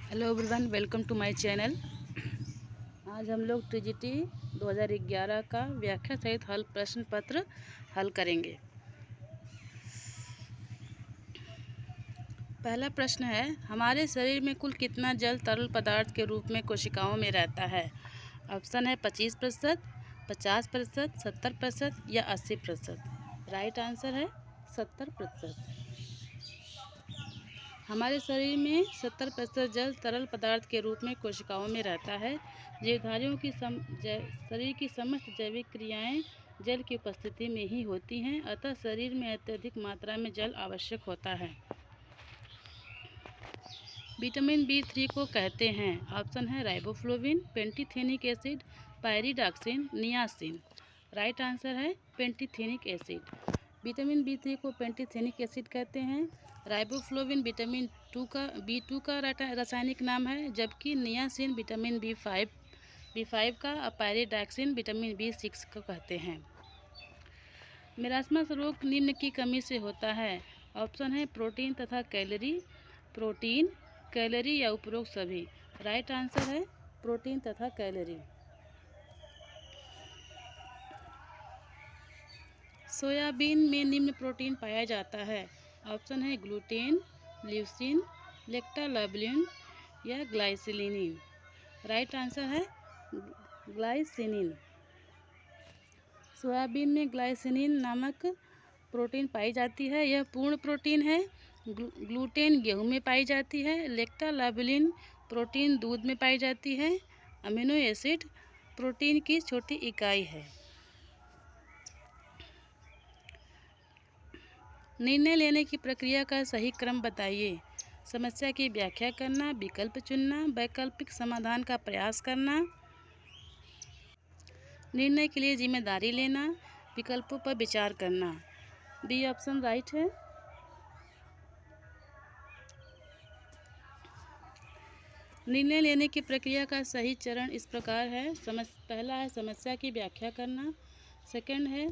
Hello everyone, welcome to my channel. आज हम लोग टीजीटी 2011 का व्याख्या सहित हल प्रश्न पत्र हल करेंगे। पहला प्रश्न है, हमारे शरीर में कुल कितना जल तरल पदार्थ के रूप में कोशिकाओं में रहता है। ऑप्शन है 25%, 50%, 70% या 80%। राइट आंसर है 70%। हमारे शरीर में 70% जल तरल पदार्थ के रूप में कोशिकाओं में रहता है। जीवधारियों की शरीर की समस्त जैविक क्रियाएं जल की उपस्थिति में ही होती हैं, अतः शरीर में अत्यधिक मात्रा में जल आवश्यक होता है। विटामिन B3 को कहते हैं। ऑप्शन है riboflavin, pantothenic acid, pyridoxine, niacin. Right answer है पेंटीथेनिक एसिड। विटामिन B3 को पेंटीथेनिक एसिड कहते हैं। राइबोफ्लोविन विटामिन B2 का रासायनिक नाम है, जबकि नियासिन विटामिन B5 का और पायरिडॉक्सिन विटामिन B6 को कहते हैं। मेरास्मस रोग निम्न की कमी से होता है। ऑप्शन है प्रोटीन तथा कैलोरी, प्रोटीन, कैलोरी या उपरोक्त सभी। राइट आंसर है प्रोटीन तथा कैलोरी। सोयाबीन में निम्न प्रोटीन पाया जाता है। ऑप्शन है ग्लूटेन, ल्यूसिन, लेक्टालाबिलिन या ग्लाइसिलिन। राइट आंसर है ग्लाइसिनिन। सोयाबीन में ग्लाइसिनिन नामक प्रोटीन पाई जाती है, यह पूर्ण प्रोटीन है। ग्लूटेन गेहूं में पाई जाती है। लेक्टालाबिलिन प्रोटीन दूध में पाई जाती है। अमीनो एसिड प्रोटीन की छोटी इकाई है। निर्णय लेने की प्रक्रिया का सही क्रम बताइए। समस्या की व्याख्या करना, विकल्प चुनना, वैकल्पिक समाधान का प्रयास करना, निर्णय के लिए जिम्मेदारी लेना, विकल्पों पर विचार करना। बी ऑप्शन राइट है। निर्णय लेने की प्रक्रिया का सही चरण इस प्रकार है। पहला है समस्या की व्याख्या करना, सेकंड है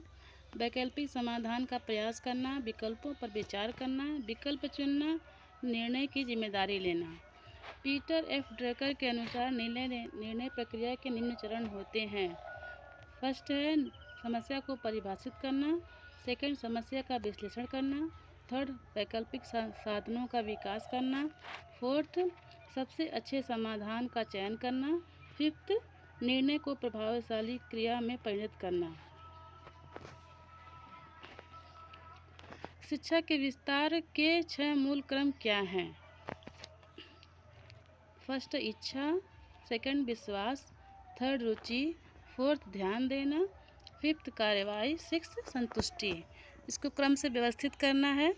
वैकल्पिक समाधान का प्रयास करना, विकल्पों पर विचार करना, विकल्प चुनना, निर्णय की जिम्मेदारी लेना। पीटर एफ ड्रकर के अनुसार निर्णय प्रक्रिया के निम्न चरण होते हैं। फर्स्ट है समस्या को परिभाषित करना, सेकंड समस्या का विश्लेषण करना, थर्ड वैकल्पिक साधनों का विकास करना, फोर्थ सबसे अच्छे समाधान का चयन करना, फिफ्थ निर्णय को प्रभावशाली क्रिया में परिणत करना। शिक्षा के विस्तार के 6 मूल क्रम क्या हैं? फर्स्ट इच्छा, सेकंड विश्वास, थर्ड रुचि, फोर्थ ध्यान देना, फिफ्थ कार्यवाही, सिक्स्थ संतुष्टि। इसको क्रम से व्यवस्थित करना है।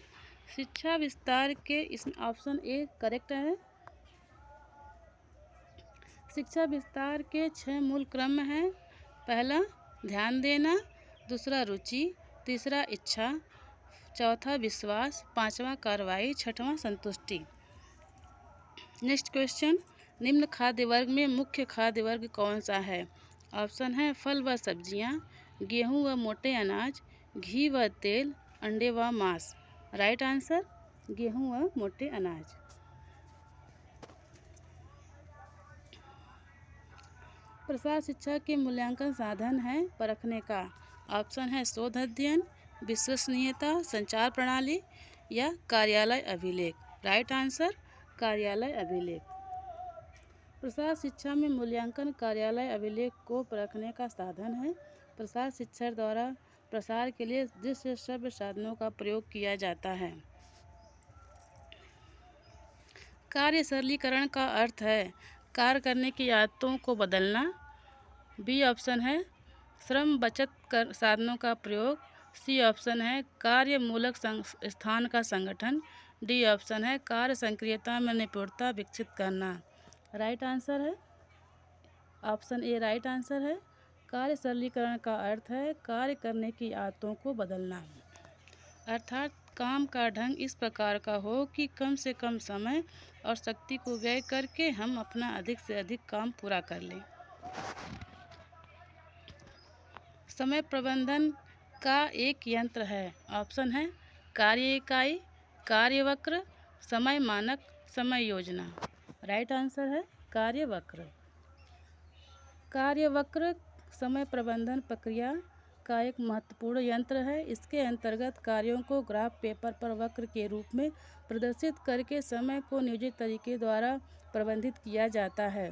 शिक्षा विस्तार के इसमें ऑप्शन ए करेक्ट है। शिक्षा विस्तार के 6 मूल क्रम हैं। पहला ध्यान देना, दूसरा रुचि, तीसरा इच्छा, चौथा विश्वास, पांचवा कार्रवाई, छठवां संतुष्टि। नेक्स्ट क्वेश्चन, निम्न खाद्य वर्ग में मुख्य खाद्य वर्ग कौन सा है? ऑप्शन है फल व सब्जियां, गेहूं व मोटे अनाज, घी व तेल, अंडे व मांस। राइट आंसर गेहूं व मोटे अनाज। प्रसार शिक्षा के मूल्यांकन साधन है परखने का। ऑप्शन है शोध अध्ययन, विश्वसनीयता, संचार प्रणाली या कार्यालय अभिलेख। राइट आंसर कार्यालय अभिलेख। प्रसार शिक्षा में मूल्यांकन कार्यालय अभिलेख को परखने का साधन है। प्रसार शिक्षक द्वारा प्रसार के लिए दृश्य श्रव्य साधनों का प्रयोग किया जाता है। कार्य सरलीकरण का अर्थ है कार्य करने की आदतों को बदलना। बी ऑप्शन है श्रम बचत कर साधनों का प्रयोग। सी ऑप्शन है कार्य मूलक स्थान का संगठन। डी ऑप्शन है कार्य सक्रियता में निपुणता विकसित करना। राइट आंसर है ऑप्शन ए राइट आंसर है। कार्य सरलीकरण का अर्थ है कार्य करने की आदतों को बदलना, अर्थात काम का ढंग इस प्रकार का हो कि कम से कम समय और शक्ति को व्यय करके हम अपना अधिक से अधिक काम पूरा कर लें। समय प्रबंधन का एक यंत्र है। ऑप्शन है कार्य इकाई, कार्यवक्र, समय मानक, समय योजना। राइट आंसर है कार्यवक्र। कार्यवक्र समय प्रबंधन प्रक्रिया का एक महत्वपूर्ण यंत्र है। इसके अंतर्गत कार्यों को ग्राफ पेपर पर वक्र के रूप में प्रदर्शित करके समय को नियोजित तरीके द्वारा प्रबंधित किया जाता है।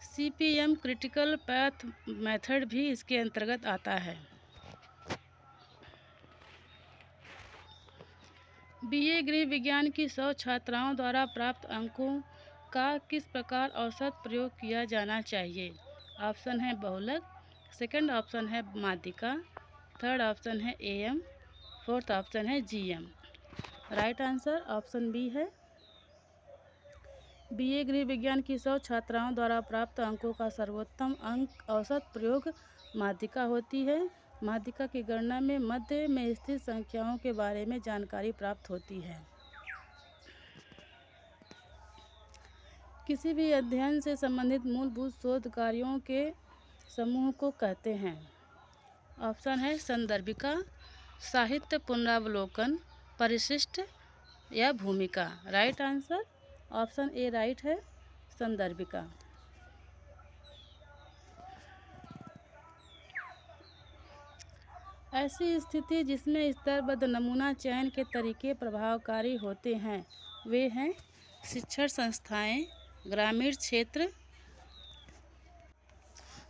CPM क्रिटिकल पाथ मेथड भी इसके अंतर्गत आता है। BA गृह विज्ञान की 100 छात्राओं द्वारा प्राप्त अंकों का किस प्रकार औसत प्रयोग किया जाना चाहिए? ऑप्शन है बहुलक, सेकंड ऑप्शन है माध्यिका, थर्ड ऑप्शन है AM, फोर्थ ऑप्शन है GM। Right answer option B है। BA गृह विज्ञान की 100 छात्राओं द्वारा प्राप्त अंकों का सर्वोत्तम अंक औसत प्रयोग माध्यिका होती है। माध्यिका की गणना में मध्य में स्थित संख्याओं के बारे में जानकारी प्राप्त होती है। किसी भी अध्ययन से संबंधित मूलभूत शोध कार्यों के समूह को कहते हैं। ऑप्शन है संदर्भिका, साहित्य पुनरावलोकन, परिशिष्ट या भूमिका। Right answer option A right है, संदर्भिका। ऐसी स्थिति जिसमें स्तरबद्ध नमूना चयन के तरीके प्रभावकारी होते हैं वे हैं शिक्षण संस्थाएं, ग्रामीण क्षेत्र,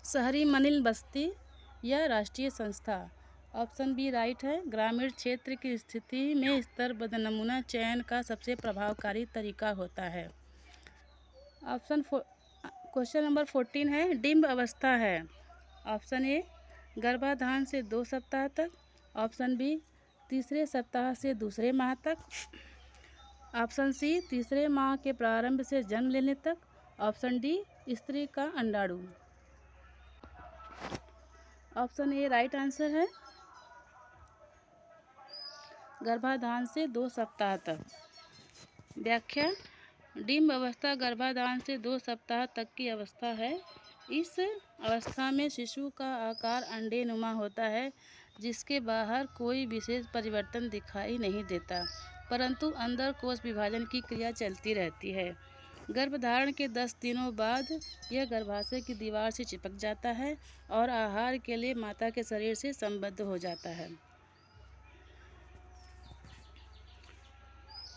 शहरी मलिन बस्ती या राष्ट्रीय संस्था। ऑप्शन बी राइट है। ग्रामीण क्षेत्र की स्थिति में स्तरबद्ध नमूना चयन का सबसे प्रभावकारी तरीका होता है। क्वेश्चन नंबर 14 है डिम्ब अवस्था है। ऑप्शन ए गर्भाधान से 2 सप्ताह तक, ऑप्शन बी तीसरे सप्ताह से दूसरे माह तक, ऑप्शन सी तीसरे माह के प्रारंभ से जन्म लेने तक, ऑप्शन डी स्त्री का अंडाणु। ऑप्शन ए राइट आंसर है, गर्भाधान से 2 सप्ताह तक। व्याख्या, डिम्ब अवस्था गर्भाधान से 2 सप्ताह तक की अवस्था है। इस अवस्था में शिशु का आकार अंडेनुमा होता है, जिसके बाहर कोई विशेष परिवर्तन दिखाई नहीं देता, परंतु अंदर कोश विभाजन की क्रिया चलती रहती है। गर्भधारण के 10 दिनों बाद यह गर्भाशय की दीवार से चिपक जाता है और आहार के लिए माता के शरीर से संबद्ध हो जाता है।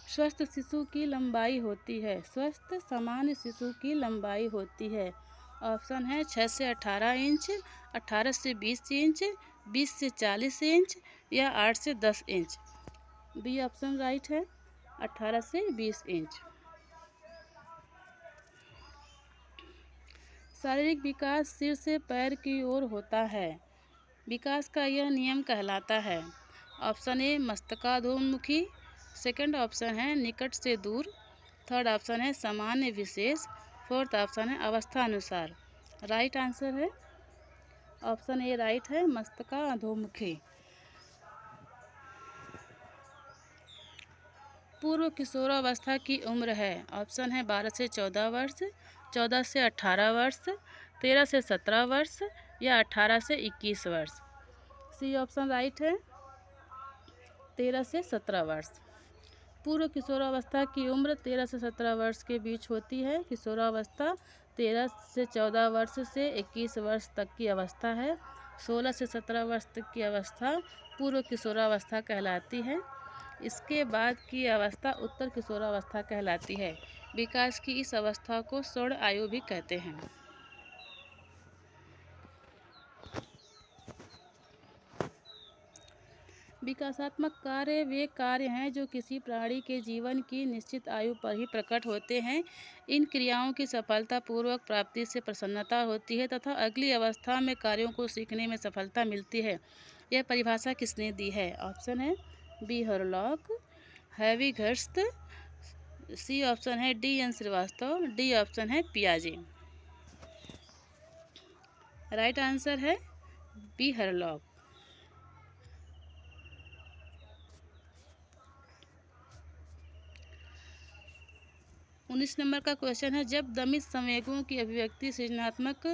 स्वस्थ शिशु की लंबाई होती है। स्वस्थ सामान्य शिशु की लंबाई होती है। ऑप्शन है 6 से 18 इंच, 18 से 20 इंच, 20 से 40 इंच या 8 से 10 इंच। बी ऑप्शन राइट है, 18 से 20 इंच। शारीरिक विकास सिर से पैर की ओर होता है। विकास का यह नियम कहलाता है। ऑप्शन ए मस्तकाधोमुखी, सेकंड ऑप्शन है निकट से दूर, थर्ड ऑप्शन है सामान्य विशेष, फोर्थ ऑप्शन है अवस्था अनुसार। राइट आंसर है ऑप्शन ए राइट है, मस्तकाधोमुखी। पूर्व किशोरावस्था की उम्र है। ऑप्शन है 12 से 14 वर्ष, 14 से 18 वर्ष, 13 से 17 वर्ष या 18 से 21 वर्ष। सी ऑप्शन राइट है, 13 से 17 वर्ष। पूर्व किशोरावस्था की उम्र 13 से 17 वर्ष के बीच होती है। किशोरावस्था 13 से 14 वर्ष से 21 वर्ष तक की अवस्था है। 16 से 17 वर्ष तक की अवस्था पूर्व किशोरावस्था कहलाती है। इसके बाद की अवस्था उत्तर किशोरावस्था कहलाती है। विकास की इस अवस्था को स्वर्ण आयु भी कहते हैं। विकासात्मक कार्य वे कार्य हैं जो किसी प्राणी के जीवन की निश्चित आयु पर ही प्रकट होते हैं। इन क्रियाओं की सफलतापूर्वक प्राप्ति से प्रसन्नता होती है तथा अगली अवस्था में कार्यों को सीखने में सफलता मिलती है। यह परिभाषा किसने दी है? ऑप्शन है B Hurlock, Havighurst, C option है D N Srivastava, D option है पियाजे। राइट आंसर है बी हरलॉक। उन्नीस नंबर का क्वेश्चन है जब दमित संवेगों की अभिव्यक्ति सृजनात्मक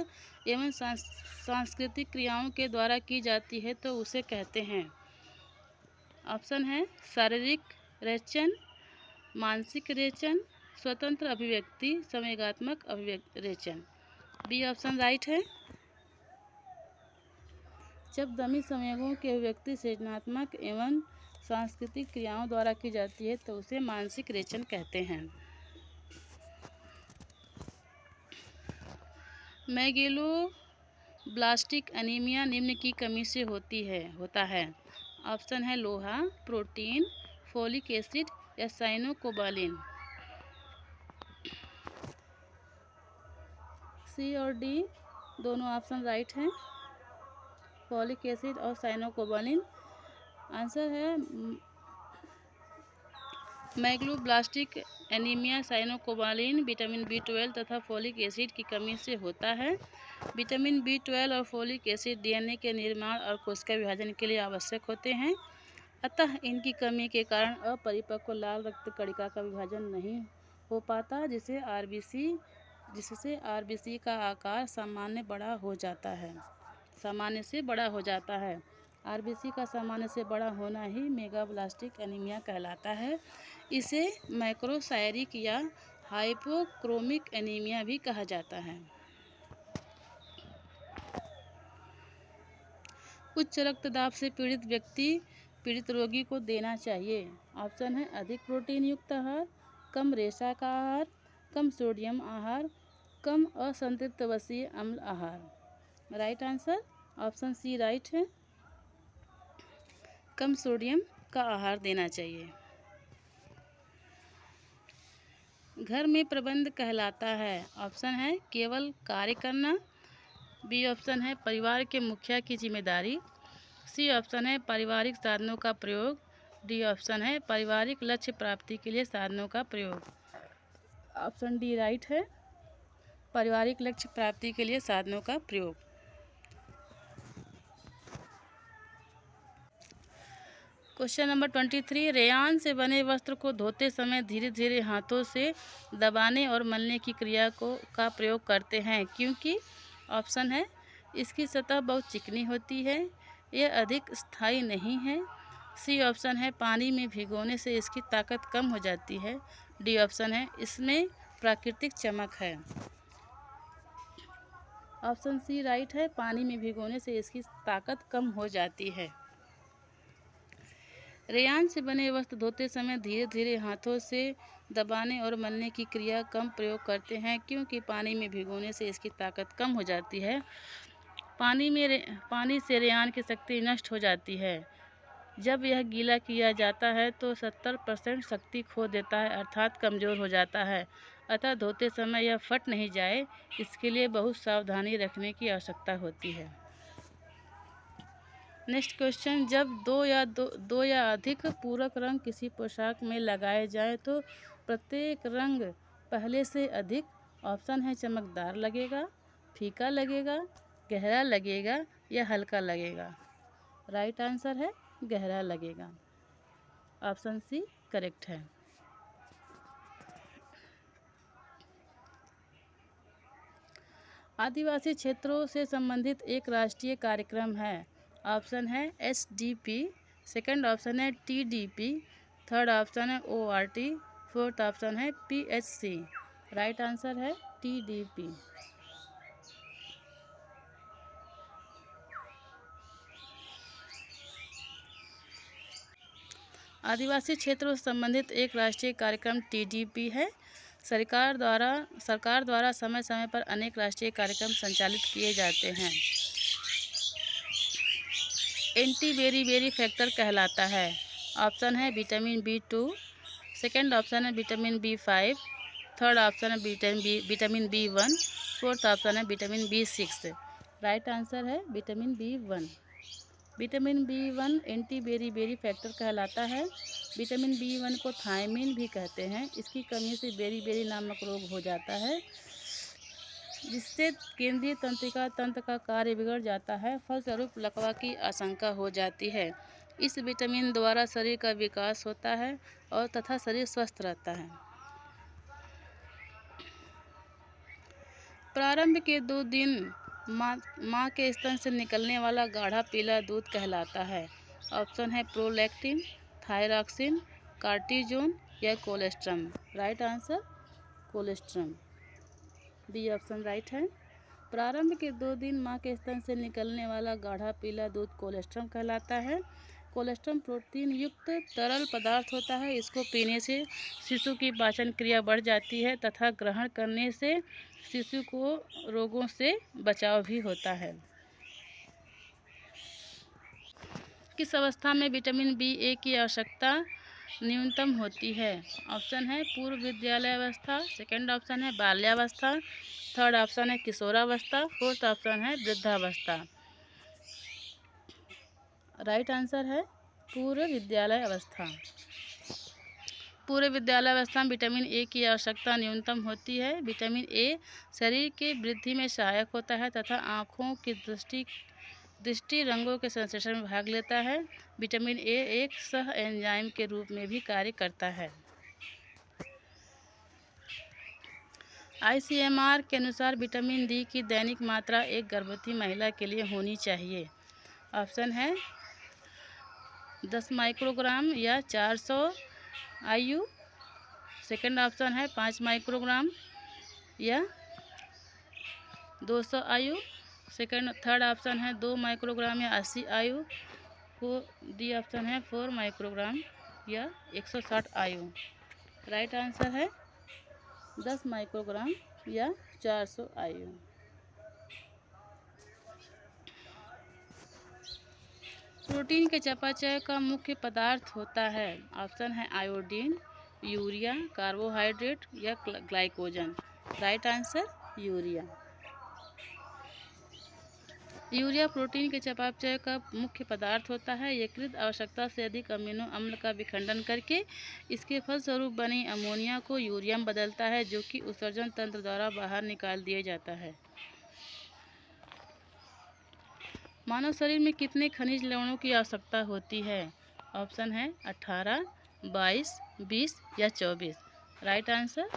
एवं सांस्कृतिक क्रियाओं के द्वारा की जाती है तो उसे कहते हैं। ऑप्शन है शारीरिक रेचन, मानसिक रेचन, स्वतंत्र अभिव्यक्ति, संवेगात्मक अभिरेचन। बी ऑप्शन राइट है। जब दमी संवेगों की अभिव्यक्ति सृजनात्मक एवं सांस्कृतिक क्रियाओं द्वारा की जाती है तो उसे मानसिक रेचन कहते हैं। मैगेलोब्लास्टिक एनीमिया निम्न की कमी से होता है। ऑप्शन है लोहा, प्रोटीन, फोलिक एसिड या साइनोकोबालिन। सी और डी दोनों ऑप्शन राइट हैं, फोलिक एसिड और साइनोकोबालिन। आंसर है मैगेलोब्लास्टिक एनीमिया साइनोकोबालिन, विटामिन B12 तथा फोलिक एसिड की कमी से होता है। विटामिन B12 और फोलिक एसिड DNA के निर्माण और कोशिका विभाजन के लिए आवश्यक होते हैं, अतः इनकी कमी के कारण अपरिपक्व लाल रक्त कणिका का विभाजन नहीं हो पाता, जिससे RBC का आकार सामान्य से बड़ा हो जाता है। RBC का सामान्य से बड़ा होना ही मैगेलोब्लास्टिक एनीमिया कहलाता है। इसे मैक्रोसायरिक या हाइपोक्रोमिक एनीमिया भी कहा जाता है। उच्च रक्तदाब से पीड़ित रोगी को देना चाहिए। ऑप्शन है अधिक प्रोटीन युक्त आहार, कम रेशा का आहार, कम सोडियम आहार, कम असंतृप्त वसीय अम्ल आहार। Right answer option C right है, कम सोडियम का आहार देना चाहिए। घर में प्रबंध कहलाता है। ऑप्शन है केवल कार्य करना, बी ऑप्शन है परिवार के मुखिया की जिम्मेदारी, सी ऑप्शन है पारिवारिक साधनों का प्रयोग, डी ऑप्शन है पारिवारिक लक्ष्य प्राप्ति के लिए साधनों का प्रयोग। ऑप्शन डी राइट है, पारिवारिक लक्ष्य प्राप्ति के लिए साधनों का प्रयोग। क्वेश्चन नंबर 23, रेयान से बने वस्त्र को धोते समय धीरे धीरे हाथों से दबाने और मलने की क्रिया का प्रयोग करते हैं क्योंकि ऑप्शन है इसकी सतह बहुत चिकनी होती है, यह अधिक स्थायी नहीं है, सी ऑप्शन है पानी में भिगोने से इसकी ताकत कम हो जाती है, डी ऑप्शन है इसमें प्राकृतिक चमक है। ऑप्शन सी राइट है, पानी में भिगोने से इसकी ताकत कम हो जाती है। रेयान से बने वस्त्र धोते समय धीरे धीरे हाथों से दबाने और मलने की क्रिया कम प्रयोग करते हैं क्योंकि पानी में भिगोने से इसकी ताकत कम हो जाती है। पानी से रेयान की शक्ति नष्ट हो जाती है। जब यह गीला किया जाता है तो 70% शक्ति खो देता है अर्थात कमज़ोर हो जाता है, अतः धोते समय यह फट नहीं जाए इसके लिए बहुत सावधानी रखने की आवश्यकता होती है। नेक्स्ट क्वेश्चन, जब दो या अधिक पूरक रंग किसी पोशाक में लगाए जाएं तो प्रत्येक रंग पहले से अधिक, ऑप्शन है चमकदार लगेगा, फीका लगेगा, गहरा लगेगा या हल्का लगेगा। राइट आंसर है गहरा लगेगा, ऑप्शन सी करेक्ट है। आदिवासी क्षेत्रों से संबंधित एक राष्ट्रीय कार्यक्रम है। ऑप्शन है SDP, सेकंड ऑप्शन है TDP, थर्ड ऑप्शन है ORT, फोर्थ ऑप्शन है PHC। राइट आंसर है TDP। आदिवासी क्षेत्रों से संबंधित एक राष्ट्रीय कार्यक्रम TDP है। सरकार द्वारा समय समय पर अनेक राष्ट्रीय कार्यक्रम संचालित किए जाते हैं। एंटी बेरी फैक्टर कहलाता है। ऑप्शन है विटामिन B2, सेकंड ऑप्शन है विटामिन B5, थर्ड ऑप्शन है विटामिन B1, फोर्थ ऑप्शन है विटामिन B6। राइट आंसर है vitamin B1। Vitamin B1 anti beri factor कहलाता है। विटामिन B1 को थायमिन भी कहते हैं। इसकी कमी से बेरी नामक रोग हो जाता है जिससे केंद्रीय तंत्रिका तंत्र का कार्य बिगड़ जाता है, फलस्वरूप लकवा की आशंका हो जाती है। इस विटामिन द्वारा शरीर का विकास होता है और तथा शरीर स्वस्थ रहता है। प्रारंभ के 2 दिन माँ के स्तन से निकलने वाला गाढ़ा पीला दूध कहलाता है। ऑप्शन है प्रोलैक्टिन, थायरॉक्सिन, कार्टिजोन या colostrum. Right answer colostrum. B option right है। प्रारंभ के 2 दिन माँ के स्तन से निकलने वाला गाढ़ा पीला दूध कोलेस्ट्रम कहलाता है। कोलेस्ट्रम प्रोटीन युक्त तरल पदार्थ होता है। इसको पीने से शिशु की पाचन क्रिया बढ़ जाती है तथा ग्रहण करने से शिशु को रोगों से बचाव भी होता है। किस अवस्था में विटामिन बी की आवश्यकता न्यूनतम होती है? ऑप्शन है पूर्व विद्यालय अवस्था, सेकंड ऑप्शन है बाल्यावस्था, थर्ड ऑप्शन है किशोरावस्था, फोर्थ ऑप्शन है वृद्धावस्था। राइट आंसर है पूर्व विद्यालय अवस्था। पूर्व विद्यालय अवस्था में विटामिन ए की आवश्यकता न्यूनतम होती है। विटामिन ए शरीर की वृद्धि में सहायक होता है तथा आँखों की दृष्टि रंगों के संश्लेषण में भाग लेता है। विटामिन ए एक सह एंजाइम के रूप में भी कार्य करता है। ICMR के अनुसार विटामिन डी की दैनिक मात्रा एक गर्भवती महिला के लिए होनी चाहिए। ऑप्शन है 10 माइक्रोग्राम या 400 IU, सेकंड ऑप्शन है 5 माइक्रोग्राम या 200 IU, थर्ड ऑप्शन है 2 माइक्रोग्राम या 80 IU, डी ऑप्शन है 4 माइक्रोग्राम या 160 IU। राइट आंसर है 10 माइक्रोग्राम या 400 IU। प्रोटीन के चयापचय का मुख्य पदार्थ होता है। ऑप्शन है आयोडीन, यूरिया, कार्बोहाइड्रेट या glycogen. Right answer urea. Urea protein के चयापचय का मुख्य पदार्थ होता है। यकृत आवश्यकता से अधिक अमीनो अम्ल का विखंडन करके इसके फलस्वरूप बनी अमोनिया को यूरिया में बदलता है, जो कि उत्सर्जन तंत्र द्वारा बाहर निकाल दिया जाता है। मानव शरीर में कितने खनिज लवणों की आवश्यकता होती है? ऑप्शन है 18, 22, 20 या 24। Right answer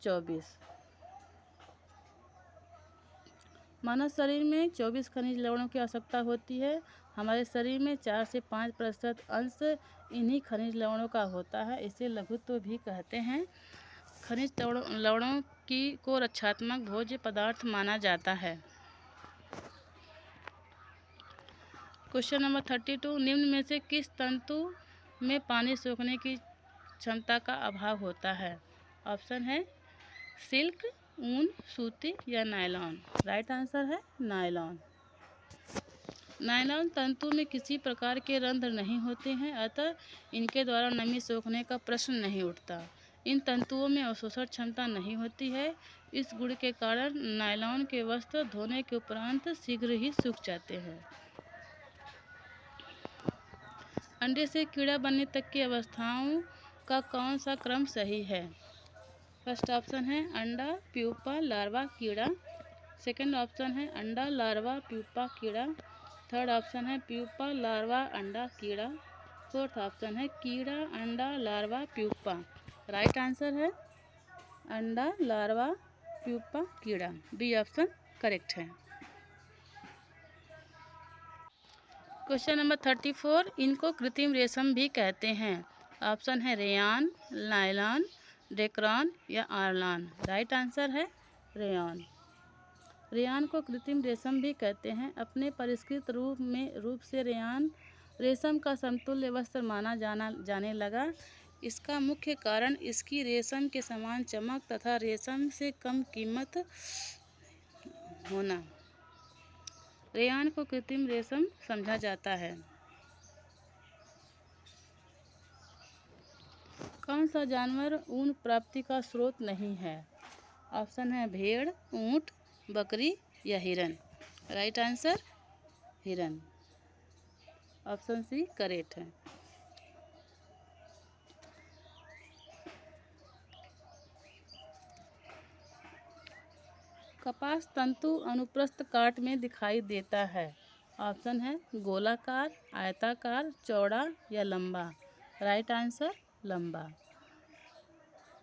24। मानव शरीर में 24 खनिज लवणों की आवश्यकता होती है। हमारे शरीर में 4 से 5% अंश इन्हीं खनिज लवणों का होता है। इसे लघुत्व भी कहते हैं। खनिज लवणों को रक्षात्मक भोज्य पदार्थ माना जाता है। क्वेश्चन नंबर 32, निम्न में से किस तंतु में पानी सोखने की क्षमता का अभाव होता है? ऑप्शन है सिल्क, ऊन, सूती या नायलॉन। राइट आंसर है नायलॉन। नायलॉन तंतु में किसी प्रकार के रंध्र नहीं होते हैं, अतः इनके द्वारा नमी सोखने का प्रश्न नहीं उठता। इन तंतुओं में अवशोषण क्षमता नहीं होती है। इस गुण के कारण नायलॉन के वस्त्र धोने के उपरांत शीघ्र ही सूख जाते हैं। अंडे से कीड़ा बनने तक की अवस्थाओं का कौन सा क्रम सही है? फर्स्ट ऑप्शन है अंडा, प्यूपा, लार्वा, कीड़ा, सेकंड ऑप्शन है अंडा, लार्वा, प्यूपा, कीड़ा, थर्ड ऑप्शन है प्यूपा, लार्वा, अंडा, कीड़ा, फोर्थ ऑप्शन है कीड़ा, अंडा, लार्वा, प्यूपा। राइट आंसर है अंडा, लार्वा, प्यूपा, कीड़ा। बी ऑप्शन करेक्ट है। क्वेश्चन नंबर 34, इनको कृत्रिम रेशम भी कहते हैं। ऑप्शन है रेयान, नायलॉन, डेक्रॉन या आर्लान। राइट आंसर है रेयान। रेयान को कृत्रिम रेशम भी कहते हैं। अपने परिष्कृत रूप से रेयान रेशम का समतुल्य वस्त्र माना जाने लगा। इसका मुख्य कारण इसकी रेशम के समान चमक तथा रेशम से कम कीमत होना। रेयान को कृत्रिम रेशम समझा जाता है। कौन सा जानवर ऊन प्राप्ति का स्रोत नहीं है? ऑप्शन है भेड़, ऊंट, बकरी या हिरन। राइट आंसर हिरन। ऑप्शन सी करेक्ट है। कपास तंतु अनुप्रस्थ काट में दिखाई देता है। ऑप्शन है गोलाकार, आयताकार, चौड़ा या लंबा। राइट आंसर लंबा।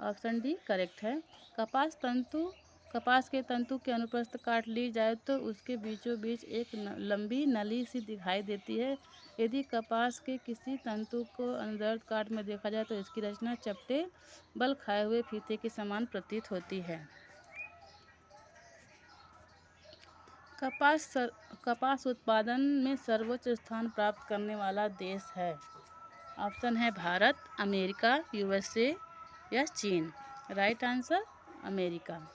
ऑप्शन डी करेक्ट है। कपास तंतु कपास के तंतु की अनुप्रस्थ काट ली जाए तो उसके बीचों बीच एक लंबी नली सी दिखाई देती है। यदि कपास के किसी तंतु को अनुदैर्ध्य काट में देखा जाए तो इसकी रचना चपटे बल खाए हुए फीते के समान प्रतीत होती है। कपास उत्पादन में सर्वोच्च स्थान प्राप्त करने वाला देश है। ऑप्शन है भारत, अमेरिका, यूएसए या चीन। Right answer America.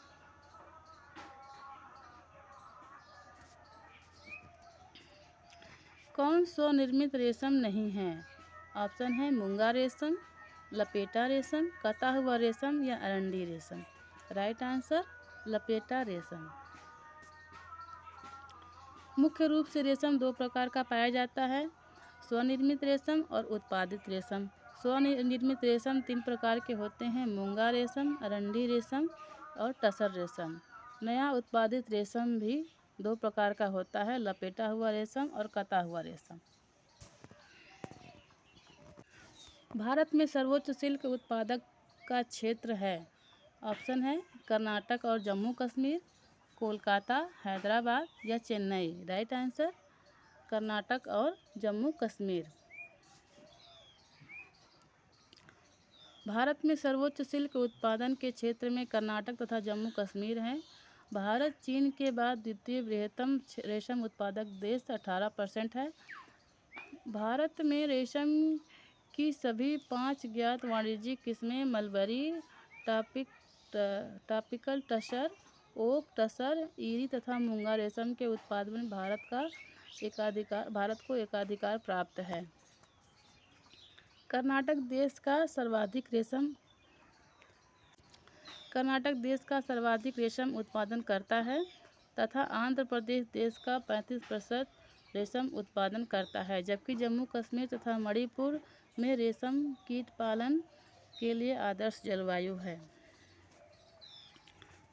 कौन स्वनिर्मित रेशम नहीं है? ऑप्शन है मूंगा रेशम, लपेटा रेशम, कता हुआ रेशम या अरंडी रेशम। राइट आंसर लपेटा रेशम। मुख्य रूप से रेशम दो प्रकार का पाया जाता है, स्वनिर्मित रेशम और उत्पादित रेशम। स्वनिर्मित रेशम 3 प्रकार के होते हैं, मूंगा रेशम, अरंडी रेशम और टसर रेशम। नया उत्पादित रेशम भी 2 प्रकार का होता है, लपेटा हुआ रेशम और कता हुआ रेशम। भारत में सर्वोच्च सिल्क उत्पादक का क्षेत्र है। ऑप्शन है कर्नाटक और जम्मू कश्मीर, कोलकाता, हैदराबाद या चेन्नई। राइट आंसर कर्नाटक और जम्मू कश्मीर। भारत में सर्वोच्च सिल्क उत्पादन के क्षेत्र में कर्नाटक तथा जम्मू कश्मीर हैं। भारत चीन के बाद द्वितीय बृहत्तम रेशम उत्पादक देश 18% है। भारत में रेशम की सभी 5 ज्ञात वाणिज्यिक किस्में mulberry, tropical tasar, oak tasar, eri तथा मूंगा रेशम के उत्पादन में भारत को एकाधिकार प्राप्त है। कर्नाटक देश का सर्वाधिक रेशम उत्पादन करता है तथा आंध्र प्रदेश देश का 35% रेशम उत्पादन करता है, जबकि जम्मू कश्मीर तथा मणिपुर में रेशम कीट पालन के लिए आदर्श जलवायु है।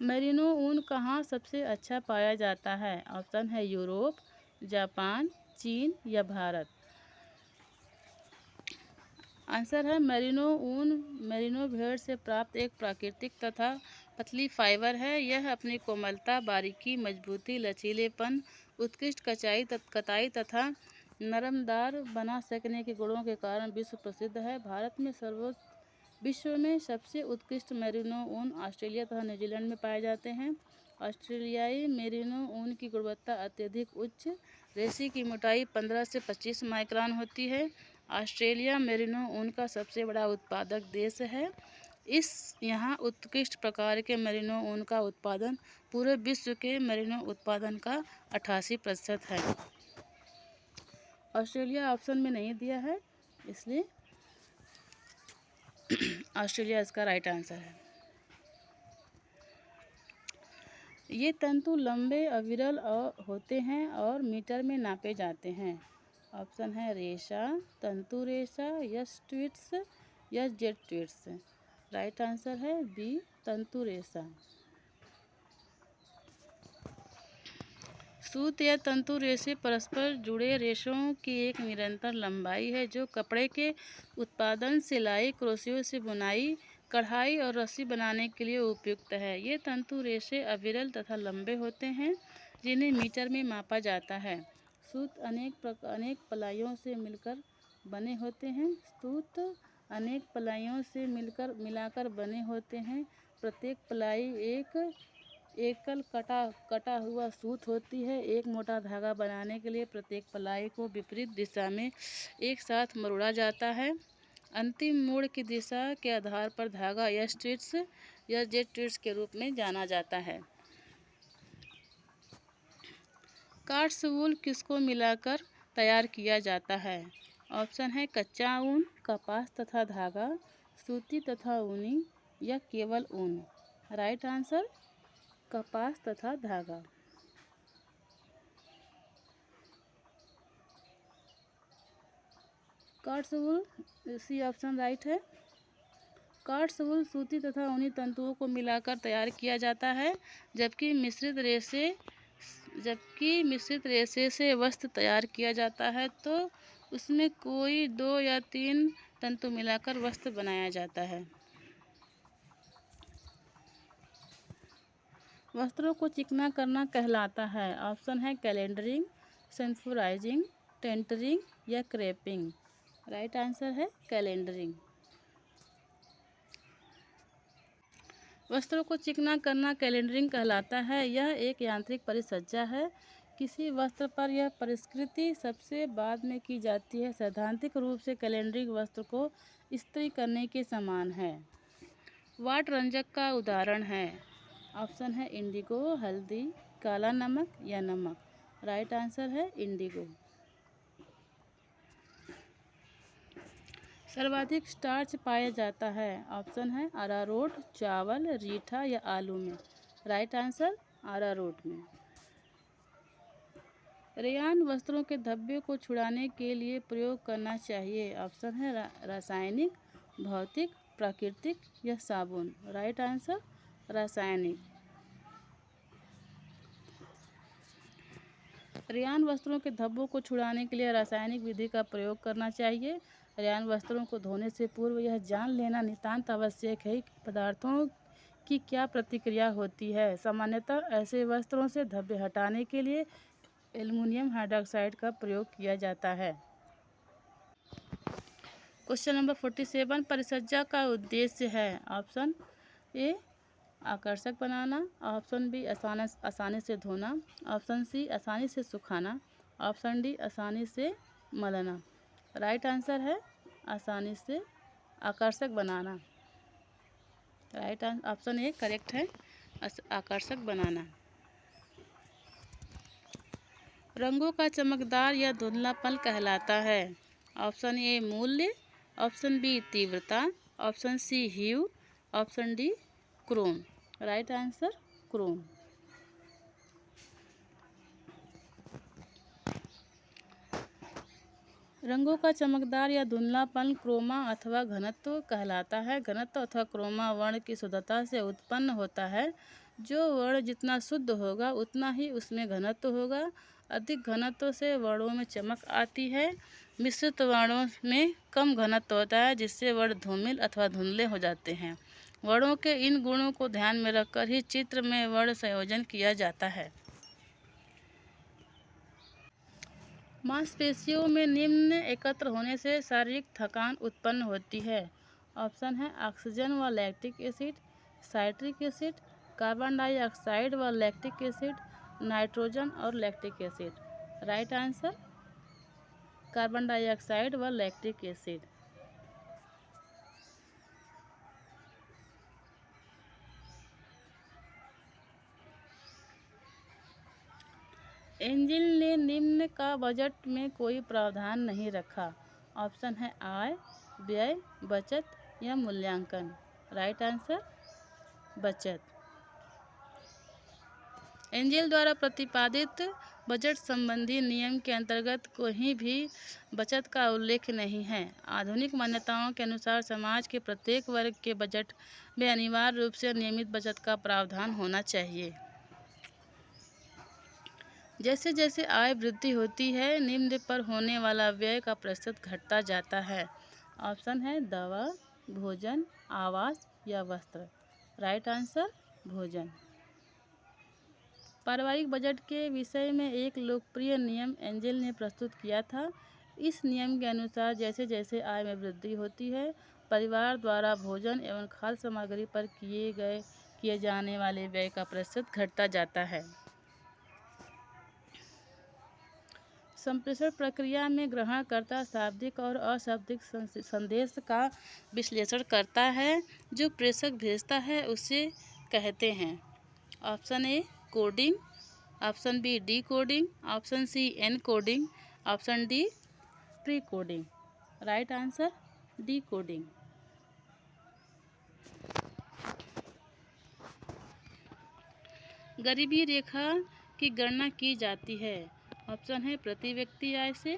मेरिनो ऊन कहाँ सबसे अच्छा पाया जाता है? ऑप्शन है यूरोप, जापान, चीन या भारत। आंसर है मेरिनो ऊन। मेरिनो भेड़ से प्राप्त एक प्राकृतिक तथा पतली फाइबर है। यह अपनी कोमलता, बारीकी, मजबूती, लचीलेपन, उत्कृष्ट कताई तथा नरमदार बना सकने के गुणों के कारण विश्व प्रसिद्ध है। विश्व में सबसे उत्कृष्ट मेरिनो ऊन ऑस्ट्रेलिया तथा न्यूजीलैंड में पाए जाते हैं। ऑस्ट्रेलियाई मेरिनो ऊन की गुणवत्ता अत्यधिक उच्च, रेशे की मोटाई 15 से 25 माइक्रोन होती है। ऑस्ट्रेलिया मेरिनो ऊन का सबसे बड़ा उत्पादक देश है। यहाँ उत्कृष्ट प्रकार के मेरिनो ऊन का उत्पादन पूरे विश्व के मेरिनो उत्पादन का 88% है। ऑस्ट्रेलिया ऑप्शन में नहीं दिया है, इसलिए ऑस्ट्रेलिया इसका राइट आंसर है। ये तंतु लंबे अविरल होते हैं और मीटर में नापे जाते हैं। ऑप्शन है रेशा, तंतु रेशा, यस ट्वीट्स या जेट ट्वीट्स। राइट आंसर है बी, तंतु रेशा। सूत या तंतु रेशे परस्पर जुड़े रेशों की एक निरंतर लंबाई है जो कपड़े के उत्पादन, सिलाई, क्रोशियो से बुनाई, कढ़ाई और रस्सी बनाने के लिए उपयुक्त है। ये तंतु रेशे अविरल तथा लंबे होते हैं जिन्हें मीटर में मापा जाता है। सूत अनेक पलाइयों से मिलकर बने होते हैं। सूत अनेक पलाइयों से मिलाकर बने होते हैं। प्रत्येक पलाई एक एकल कटा हुआ सूत होती है। एक मोटा धागा बनाने के लिए प्रत्येक पलाई को विपरीत दिशा में एक साथ मरोड़ा जाता है। अंतिम मोड़ की दिशा के आधार पर धागा यस ट्वीट्स या जेट ट्वीट्स के रूप में जाना जाता है। कार्ड्स वूल किसको मिलाकर तैयार किया जाता है? ऑप्शन है कच्चा ऊन, कपास तथा धागा, सूती तथा ऊनी या केवल ऊन। राइट आंसर कपास तथा धागा। कार्ड्स वूल सी ऑप्शन राइट है। कार्ड्स वूल सूती तथा ऊनी तंतुओं को मिलाकर तैयार किया जाता है, जबकि मिश्रित रेशे से वस्त्र तैयार किया जाता है तो उसमें कोई 2 या 3 तंतु मिलाकर वस्त्र बनाया जाता है। वस्त्रों को चिकना करना कहलाता है। ऑप्शन है कैलेंडरिंग, सेंफोराइजिंग, टेंटरिंग या क्रेपिंग। राइट आंसर है कैलेंडरिंग। वस्त्रों को चिकना करना कैलेंडरिंग कहलाता है। यह एक यांत्रिक परिसज्जा है। किसी वस्त्र पर यह परिष्कृति सबसे बाद में की जाती है। सैद्धांतिक रूप से कैलेंडरिंग वस्त्र को इस्त्री करने के समान है। वाट रंजक का उदाहरण है। ऑप्शन है इंडिगो, हल्दी, काला नमक या नमक। राइट आंसर है इंडिगो। सर्वाधिक स्टार्च पाया जाता है। ऑप्शन है अरारोट, चावल, रीठा या आलू में। राइट आंसर अरारोट में। रेयान वस्त्रों के धब्बे को छुड़ाने के लिए प्रयोग करना चाहिए। ऑप्शन है रासायनिक, भौतिक, प्राकृतिक या साबुन। राइट आंसर रासायनिक। रेयान वस्त्रों के धब्बों को छुड़ाने के लिए रासायनिक विधि का प्रयोग करना चाहिए। रेयान वस्त्रों को धोने से पूर्व यह जान लेना नितांत आवश्यक है कि पदार्थों की क्या प्रतिक्रिया होती है। सामान्यतः ऐसे वस्त्रों से धब्बे हटाने के लिए एल्युमिनियम हाइड्रॉक्साइड का प्रयोग किया जाता है। क्वेश्चन नंबर 47, परिसज्जा का उद्देश्य है। ऑप्शन ए आकर्षक बनाना, ऑप्शन बी आसानी से धोना, ऑप्शन सी आसानी से सुखाना, ऑप्शन डी आसानी से मलना। राइट आंसर है आसानी से आकर्षक बनाना। राइट ऑप्शन ए करेक्ट है, आकर्षक बनाना। रंगों का चमकदार या धुंधलापन कहलाता है। ऑप्शन ए मूल्य, ऑप्शन बी तीव्रता, option C hue, option D chrome. Right answer chrome. रंगों का चमकदार या धुंधलापन क्रोमा अथवा घनत्व कहलाता है। घनत्व अथवा क्रोमा वर्ण की शुद्धता से उत्पन्न होता है। जो वर्ण जितना शुद्ध होगा उतना ही उसमें घनत्व होगा। अधिक घनत्व से वर्णों में चमक आती है। मिश्रित वर्णों में कम घनत्व होता है, जिससे वर्ण धूमिल अथवा धुंधले हो जाते हैं। वर्णों के इन गुणों को ध्यान में रखकर ही चित्र में वर्ण संयोजन किया जाता है। मांसपेशियों में निम्न एकत्र होने से शारीरिक थकान उत्पन्न होती है। ऑप्शन है ऑक्सीजन व lactic acid, citric acid, carbon dioxide व लैक्टिक एसिड, नाइट्रोजन और lactic acid. Right answer carbon dioxide व लैक्टिक एसिड। एंजिल ने निम्न का बजट में कोई प्रावधान नहीं रखा। ऑप्शन है आय, व्यय, बचत या मूल्यांकन। राइट आंसर बचत। एंजिल द्वारा प्रतिपादित बजट संबंधी नियम के अंतर्गत कहीं भी बचत का उल्लेख नहीं है। आधुनिक मान्यताओं के अनुसार समाज के प्रत्येक वर्ग के बजट में अनिवार्य रूप से नियमित बचत का प्रावधान होना चाहिए। जैसे जैसे आय वृद्धि होती है, निम्न पर होने वाला व्यय का प्रतिशत घटता जाता है। ऑप्शन है दवा, भोजन, आवास या वस्त्र। राइट आंसर भोजन। पारिवारिक बजट के विषय में एक लोकप्रिय नियम एंजिल ने प्रस्तुत किया था। इस नियम के अनुसार जैसे जैसे आय में वृद्धि होती है, परिवार द्वारा भोजन एवं खाद्य सामग्री पर किए जाने वाले व्यय का प्रतिशत घटता जाता है। संप्रेषण प्रक्रिया में ग्रहणकर्ता शाब्दिक और अशाब्दिक संदेश का विश्लेषण करता है। जो प्रेषक भेजता है उसे कहते हैं। Option A coding, option B decoding, option C encoding, option D precoding. Right answer decoding. गरीबी रेखा की गणना की जाती है। ऑप्शन है प्रति व्यक्ति आय से,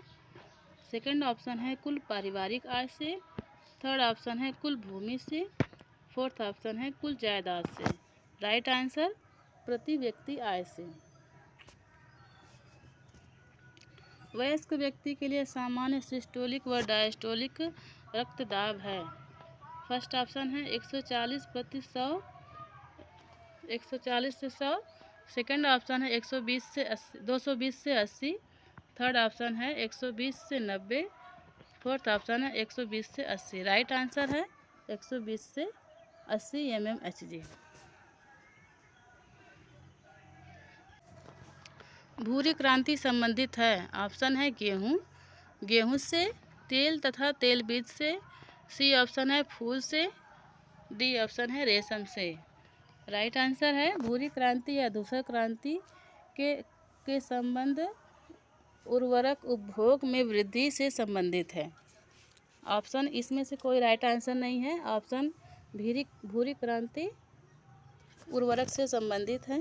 सेकंड ऑप्शन है कुल पारिवारिक आय से, थर्ड ऑप्शन है कुल भूमि से, फोर्थ ऑप्शन है कुल जायदाद से। राइट आंसर प्रति व्यक्ति आय से। वयस्क व्यक्ति के लिए सामान्य सिस्टोलिक व डायस्टोलिक रक्तदाब है। फर्स्ट ऑप्शन है 140/100 140 से 100। सेकंड ऑप्शन है 120 से 80, 220 से 80। थर्ड ऑप्शन है 120 से 90। फोर्थ ऑप्शन है 120 से 80। राइट आंसर है 120 से 80 mmHg। भूरी क्रांति संबंधित है। ऑप्शन है गेहूँ, गेहूँ से, तेल तथा तेल बीज से। सी ऑप्शन है फूल से। डी ऑप्शन है रेशम से। राइट आंसर है भूरी क्रांति या धूसर क्रांति के संबंध उर्वरक उपभोग में वृद्धि से संबंधित है। ऑप्शन इसमें से कोई राइट आंसर नहीं है। ऑप्शन भूरी क्रांति उर्वरक से संबंधित है,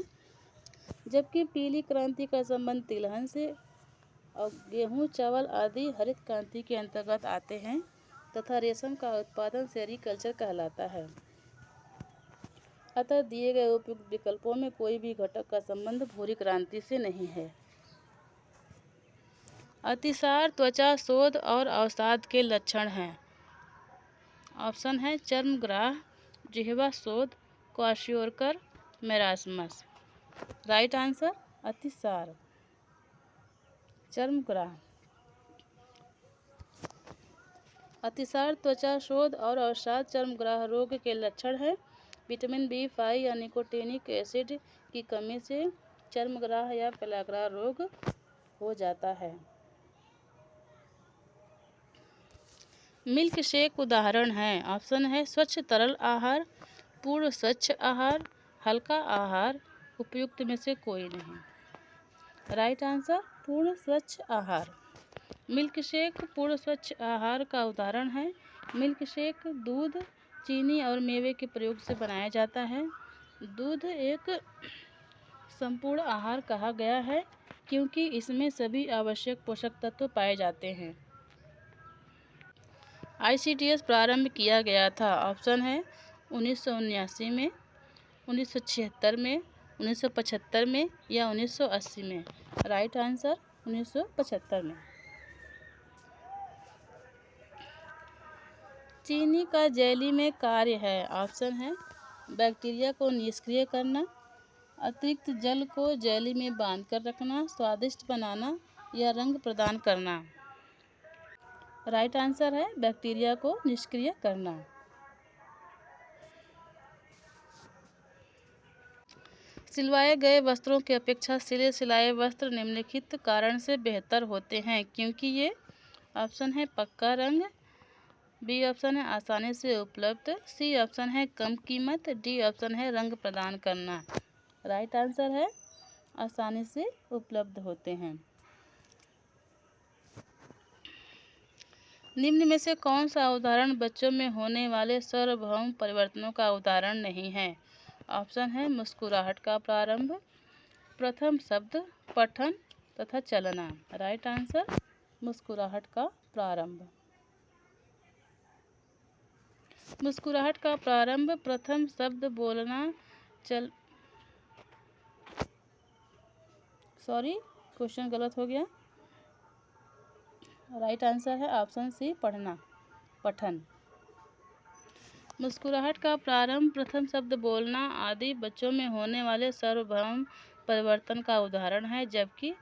जबकि पीली क्रांति का संबंध तिलहन से और गेहूँ, चावल आदि हरित क्रांति के अंतर्गत आते हैं तथा रेशम का उत्पादन सेरीकल्चर कहलाता है। अतः दिए गए उपयुक्त विकल्पों में कोई भी घटक का संबंध भूरी क्रांति से नहीं है। अतिसार त्वचा शोथ और अवसाद के लक्षण हैं। ऑप्शन है चर्मग्राह, जिह्वा शोथ, क्वाशियोरकर, मेरास्मस। राइट आंसर अतिसार, चर्मग्राह। अतिसार त्वचा शोथ और अवसाद चर्मग्राह रोग के लक्षण हैं। विटामिन B5 या निकोटीनिक एसिड की कमी से चर्मग्राह या पेलाग्राह रोग हो जाता है। मिल्क शेक उदाहरण हैं। ऑप्शन है स्वच्छ तरल आहार, पूर्ण स्वच्छ आहार, हल्का आहार। उपयुक्त में से कोई नहीं। राइट आंसर पूर्ण स्वच्छ आहार। मिल्क शेक पूर्ण स्वच्छ आहार का उदाहरण है। मिल्क शेक दूध, चीनी और मेवे के प्रयोग से बनाया जाता है। दूध एक संपूर्ण आहार कहा गया है क्योंकि इसमें सभी आवश्यक पोषक तत्व पाए जाते हैं। ICTS प्रारंभ किया गया था। ऑप्शन है 1979 में, 1976 में, 1975 में या 1980 में। राइट आंसर 1975 में। चीनी का जेली में कार्य है। ऑप्शन है बैक्टीरिया को निष्क्रिय करना, अतिरिक्त जल को जेली में बांध कर रखना, स्वादिष्ट बनाना या रंग प्रदान करना। राइट आंसर है बैक्टीरिया को निष्क्रिय करना। सिलवाए गए वस्त्रों की अपेक्षा सिले सिलाए वस्त्र निम्नलिखित कारण से बेहतर होते हैं क्योंकि ये। ऑप्शन है पक्का रंग, बी ऑप्शन है आसानी से उपलब्ध, सी ऑप्शन है कम कीमत, डी ऑप्शन है रंग प्रदान करना। राइट आंसर है आसानी से उपलब्ध होते हैं। निम्न में से कौन सा उदाहरण बच्चों में होने वाले सार्वभौम परिवर्तनों का उदाहरण नहीं है। ऑप्शन है मुस्कुराहट का प्रारंभ, प्रथम शब्द, पठन तथा चलना। राइट आंसर मुस्कुराहट का प्रारंभ। मुस्कुराहट का प्रारंभ, प्रथम शब्द बोलना, क्वेश्चन गलत हो गया। राइट आंसर है ऑप्शन सी पढ़ना, पठन। मुस्कुराहट का प्रारंभ, प्रथम शब्द बोलना आदि बच्चों में होने वाले सार्वभौम परिवर्तन का उदाहरण है, जबकि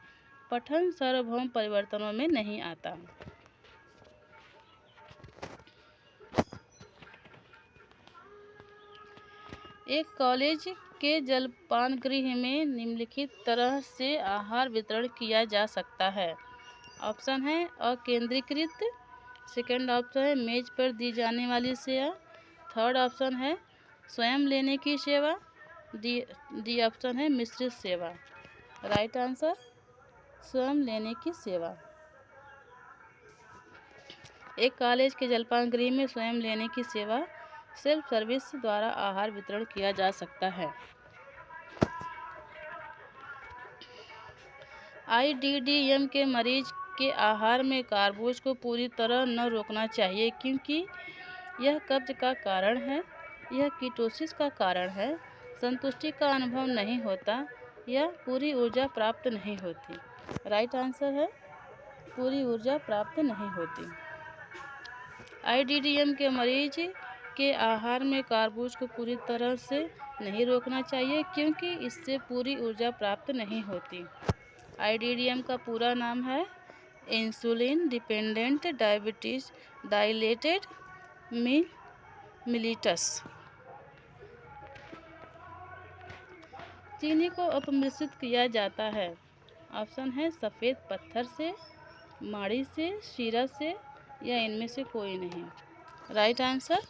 पठन सार्वभौम परिवर्तनों में नहीं आता। एक कॉलेज के जलपान गृह में निम्नलिखित तरह से आहार वितरण किया जा सकता है। ऑप्शन है अकेंद्रीकृत, सेकंड ऑप्शन है मेज पर दी जाने वाली सेवा, थर्ड ऑप्शन है स्वयं लेने की सेवा, डी ऑप्शन है मिश्रित सेवा। राइट आंसर स्वयं लेने की सेवा। एक कॉलेज के जलपान गृह में स्वयं लेने की सेवा सेल्फ सर्विस द्वारा आहार वितरण किया जा सकता है। IDDM के मरीज के आहार में कार्बोज को पूरी तरह न रोकना चाहिए क्योंकि यह कब्ज का कारण है, यह कीटोसिस का कारण है, संतुष्टि का अनुभव नहीं होता या पूरी ऊर्जा प्राप्त नहीं होती। राइट आंसर है पूरी ऊर्जा प्राप्त नहीं होती। IDDM के मरीज के आहार में कार्बोज को पूरी तरह से नहीं रोकना चाहिए क्योंकि इससे पूरी ऊर्जा प्राप्त नहीं होती। आईडीडीएम का पूरा नाम है इंसुलिन डिपेंडेंट डायबिटीज डायलेटेड मिलिटस। चीनी को अपमिश्रित किया जाता है। ऑप्शन है सफ़ेद पत्थर से, माड़ी से, शीरा से या इनमें से कोई नहीं। राइट आंसर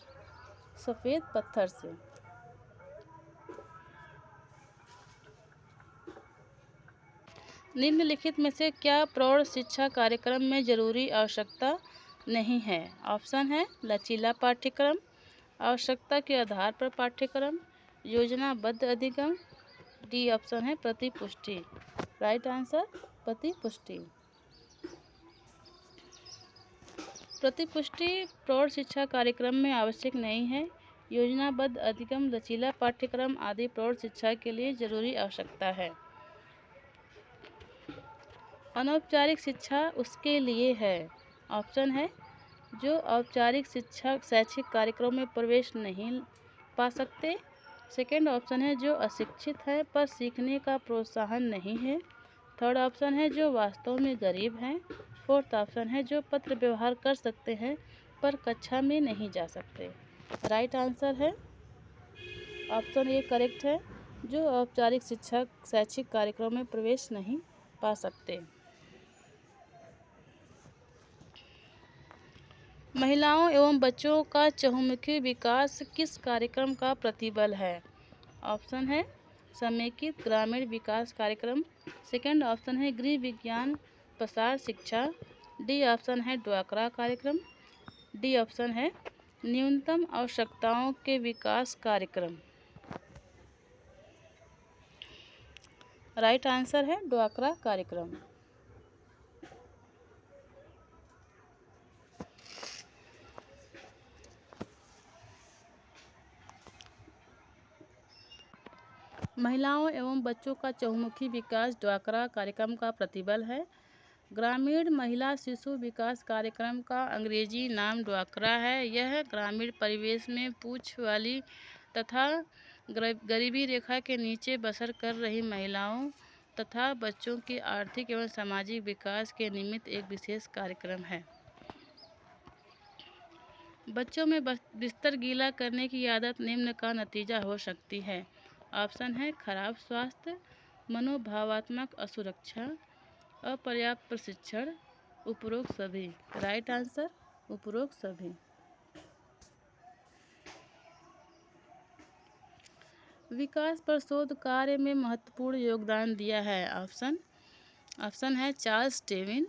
सफ़ेद पत्थर से। निम्नलिखित में से क्या प्रौढ़ शिक्षा कार्यक्रम में जरूरी आवश्यकता नहीं है? ऑप्शन है लचीला पाठ्यक्रम, आवश्यकता के आधार पर पाठ्यक्रम, योजनाबद्ध अधिगम, डी ऑप्शन है प्रतिपुष्टि। राइट आंसर प्रतिपुष्टि। प्रतिपुष्टि प्रौढ़ शिक्षा कार्यक्रम में आवश्यक नहीं है। योजनाबद्ध अधिगम, लचीला पाठ्यक्रम आदि प्रौढ़ शिक्षा के लिए जरूरी आवश्यकता है। अनौपचारिक शिक्षा उसके लिए है। ऑप्शन है जो औपचारिक शिक्षा शैक्षिक कार्यक्रम में प्रवेश नहीं पा सकते। सेकेंड ऑप्शन है जो अशिक्षित है पर सीखने का प्रोत्साहन नहीं है। थर्ड ऑप्शन है जो वास्तव में गरीब हैं। फोर्थ ऑप्शन है जो पत्र व्यवहार कर सकते हैं पर कक्षा में नहीं जा सकते। राइट आंसर है ऑप्शन ए करेक्ट है, जो औपचारिक शिक्षा शैक्षिक कार्यक्रम में प्रवेश नहीं पा सकते। महिलाओं एवं बच्चों का चहुमुखी विकास किस कार्यक्रम का प्रतिबल है? ऑप्शन है समेकित ग्रामीण विकास कार्यक्रम। सेकंड ऑप्शन है गृह विज्ञान प्रसार शिक्षा। डी ऑप्शन है ड्वाक्रा कार्यक्रम। डी ऑप्शन है न्यूनतम आवश्यकताओं के विकास कार्यक्रम। राइट आंसर है ड्वाक्रा कार्यक्रम। महिलाओं एवं बच्चों का चहुमुखी विकास ड्वाक्रा कार्यक्रम का प्रतिबल है। ग्रामीण महिला शिशु विकास कार्यक्रम का अंग्रेजी नाम ड्वाक्रा है। यह ग्रामीण परिवेश में पूछ वाली तथा गरीबी रेखा के नीचे बसर कर रही महिलाओं तथा बच्चों की आर्थिक एवं सामाजिक विकास के निमित्त एक विशेष कार्यक्रम है। बच्चों में बिस्तर गीला करने की आदत निम्न का नतीजा हो सकती है। ऑप्शन है खराब स्वास्थ्य, मनोभावात्मक असुरक्षा, अपर्याप्त प्रशिक्षण, उपरोक्त सभी। राइट आंसर उपरोक्त सभी। विकास पर शोध कार्य में महत्वपूर्ण योगदान दिया है। ऑप्शन है चार्ल्स डार्विन,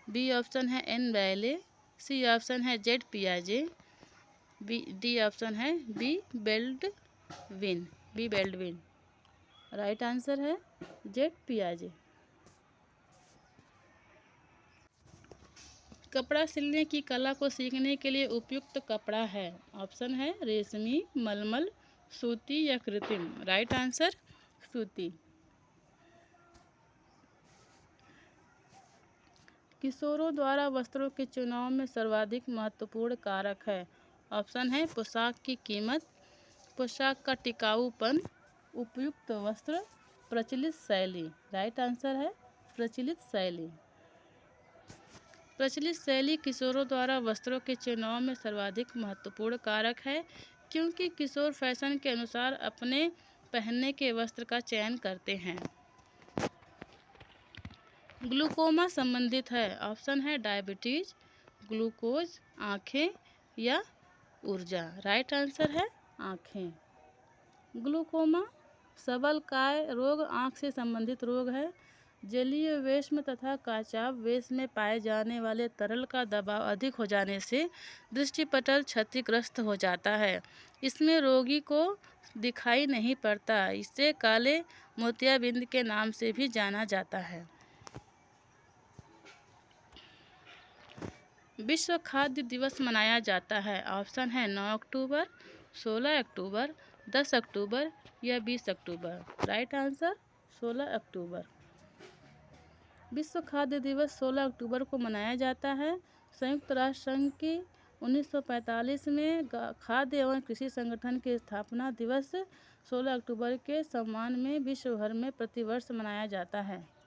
बी ऑप्शन है एन वैले, सी ऑप्शन है जेड पियाजे, डी ऑप्शन है बी बेल्डविन। राइट आंसर है जेड पियाजे। कपड़ा सिलने की कला को सीखने के लिए उपयुक्त कपड़ा है। ऑप्शन है रेशमी, मलमल, सूती या कृत्रिम। राइट आंसर सूती। किशोरों द्वारा वस्त्रों के चुनाव में सर्वाधिक महत्वपूर्ण कारक है। ऑप्शन है पोशाक की कीमत, पोशाक का टिकाऊपन, उपयुक्त वस्त्र, प्रचलित शैली। राइट आंसर है प्रचलित शैली। प्रचलित शैली किशोरों द्वारा वस्त्रों के चुनाव में सर्वाधिक महत्वपूर्ण कारक है क्योंकि किशोर फैशन के अनुसार अपने पहनने के वस्त्र का चयन करते हैं। ग्लूकोमा संबंधित है। ऑप्शन है डायबिटीज, ग्लूकोज, आँखें या ऊर्जा। राइट आंसर है आँखें। ग्लूकोमा सबलकाय रोग आँख से संबंधित रोग है। जलीय वेश्म तथा काचाभ वेश में पाए जाने वाले तरल का दबाव अधिक हो जाने से दृष्टिपटल क्षतिग्रस्त हो जाता है। इसमें रोगी को दिखाई नहीं पड़ता। इसे काले मोतियाबिंद के नाम से भी जाना जाता है। विश्व खाद्य दिवस मनाया जाता है। ऑप्शन है 9 अक्टूबर, 16 अक्टूबर, 10 अक्टूबर या 20 अक्टूबर। राइट आंसर 16 अक्टूबर। विश्व खाद्य दिवस 16 अक्टूबर को मनाया जाता है। संयुक्त राष्ट्र संघ की 1945 में खाद्य एवं कृषि संगठन के स्थापना दिवस 16 अक्टूबर के सम्मान में विश्व भर में प्रतिवर्ष मनाया जाता है।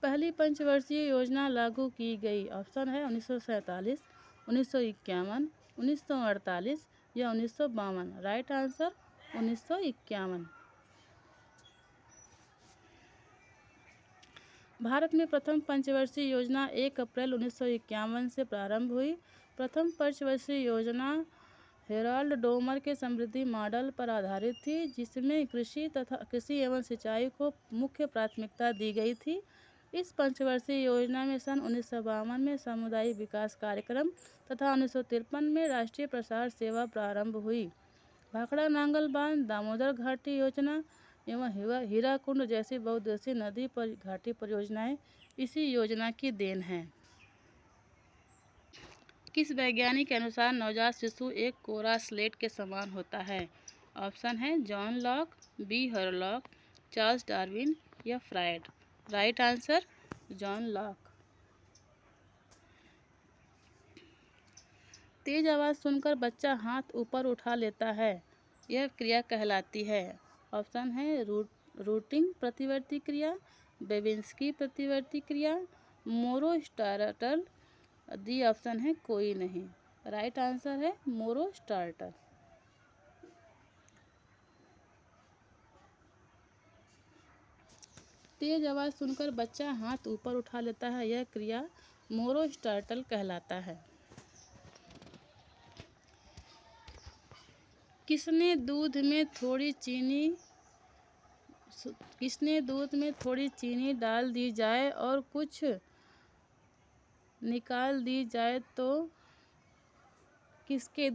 पहली पंचवर्षीय योजना लागू की गई। ऑप्शन है 1947, 1951, 1948 या 1952। Right answer 1951। भारत में प्रथम पंचवर्षीय योजना 1 अप्रैल 1951 से प्रारंभ हुई। प्रथम पंचवर्षीय योजना हेराल्ड डोमर के समृद्धि मॉडल पर आधारित थी, जिसमें कृषि एवं सिंचाई को मुख्य प्राथमिकता दी गई थी। इस पंचवर्षीय योजना में सन 1952 में सामुदायिक विकास कार्यक्रम तथा 1953 में राष्ट्रीय प्रसार सेवा प्रारंभ हुई। भाखड़ा नांगल बांध, दामोदर घाटी योजना एवं हीराकुंड जैसी बहुउद्देशीय नदी पर घाटी परियोजनाएं इसी योजना की देन है। किस वैज्ञानिक के अनुसार नवजात शिशु एक कोरा स्लेट के समान होता है? ऑप्शन है John Locke, B Hurlock, Charles Darwin या Freud. Right answer John Locke. तेज आवाज़ सुनकर बच्चा हाथ ऊपर उठा लेता है, यह क्रिया कहलाती है। ऑप्शन है रूटिंग प्रतिवर्ती क्रिया, बेबिंस्की प्रतिवर्ती क्रिया, मोरो स्टार्टर। दी ऑप्शन है कोई नहीं। राइट आंसर है मोरो स्टार्टर। तेज आवाज़ सुनकर बच्चा हाथ ऊपर उठा लेता है, यह क्रिया मोरो स्टार्टल कहलाता है। किसने दूध में थोड़ी चीनी डाल दी जाए और कुछ निकाल दी जाए तो किसके